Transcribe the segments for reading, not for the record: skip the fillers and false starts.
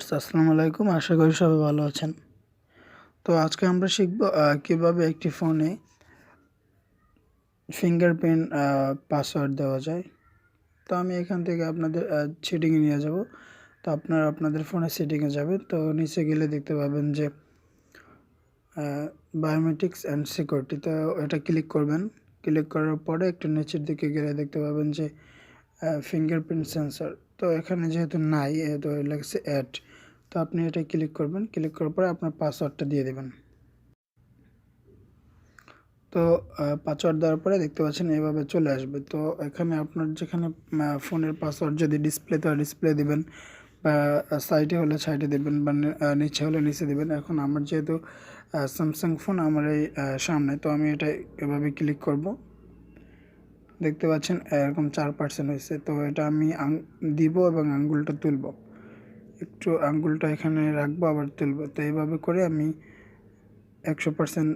Viewers আসসালামু আলাইকুম, আশা করি সবাই ভালো আছেন। তো আজকে আমরা শিখব কিভাবে একটি ফোনে ফিঙ্গারপ্রিন্ট পাসওয়ার্ড দেওয়া যায়। তো আমি এখান থেকে আপনাদের সেটিংয়ে নিয়ে যাব। তো আপনারা আপনাদের ফোনের সেটিংয়ে যাবেন। তো নিচে গেলে দেখতে পাবেন যে বায়োমেট্রিক্স অ্যান্ড সিকিউরিটি, তো এটা ক্লিক করবেন। ক্লিক করার পরে একটু নিচের দিকে গেলে দেখতে পাবেন যে ফিঙ্গারপ্রিন্ট সেন্সর। তো এখানে যেহেতু নাই, তো লাগছে অ্যাড। তো আপনি এটা ক্লিক করবেন। ক্লিক করার পরে আপনার পাসওয়ার্ডটা দিয়ে দেবেন। তো পাসওয়ার্ড দেওয়ার পরে দেখতে পাচ্ছেন এভাবে চলে আসবে। তো এখানে আপনার যেখানে ফোনের পাসওয়ার্ড যদি ডিসপ্লেতে হয় ডিসপ্লে দেবেন, বা সাইডে হলে সাইডে দেবেন, বা নিচে হলে নিচে দেবেন। এখন আমার যেহেতু স্যামসাং ফোন আমার এই সামনে, তো আমি এটা এভাবে ক্লিক করব। দেখতে পাচ্ছেন এরকম 4% হয়েছে। তো এটা আমি দিব এবং আঙ্গুলটা তুলব, একটু আঙ্গুলটা এখানে রাখবো আবার তুলব। তো এইভাবে করে আমি 100%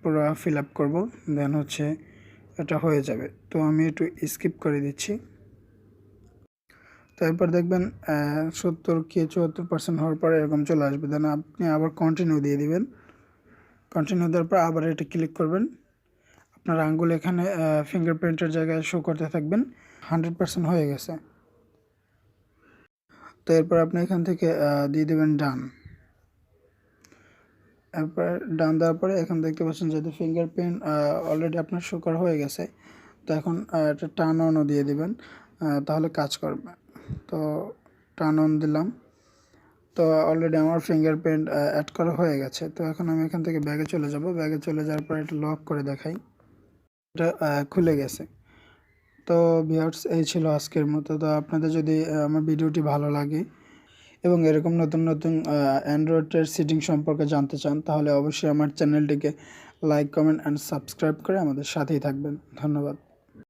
পুরো ফিল আপ করবো, দেন হচ্ছে এটা হয়ে যাবে। তো আমি একটু স্কিপ করে দিচ্ছি। তারপর দেখবেন 70 কি 74% হওয়ার পরে এরকম চলে আসবে। দেন আপনি আবার কন্টিনিউ দিয়ে দিবেন। কন্টিনিউ দেওয়ার পর আবার এটা ক্লিক করবেন। আপনার আঙ্গুল এখানে ফিঙ্গারপ্রিন্টের জায়গায় শো করতে থাকবেন। 100% হয়ে গেছে। তো এরপর আপনি এখান থেকে দিয়ে দেবেন ডান। এরপর ডান দেওয়ার পরে এখন দেখতে পাচ্ছেন যেহেতু ফিঙ্গারপ্রিন্ট অলরেডি আপনার শো করা হয়ে গেছে, তো এখন এটা টার্ন অনও দিয়ে দিবেন, তাহলে কাজ করবে। তো টার্ন অন দিলাম। তো অলরেডি আমার ফিঙ্গারপ্রিন্ট অ্যাড করা হয়ে গেছে। তো এখন আমি এখান থেকে ব্যাগে চলে যাব। ব্যাগে চলে যাওয়ার পর এটা লক করে দেখাই, এটা খুলে গেছে। তো ভিউয়ার্স, এই ছিল আজকের মতো। তো আপনাদের যদি আমার ভিডিওটি ভালো লাগে এবং এরকম নতুন নতুন অ্যান্ড্রয়েডের সেটিং সম্পর্কে জানতে চান, তাহলে অবশ্যই আমার চ্যানেলটিকে লাইক, কমেন্ট অ্যান্ড সাবস্ক্রাইব করে আমাদের সাথেই থাকবেন। ধন্যবাদ।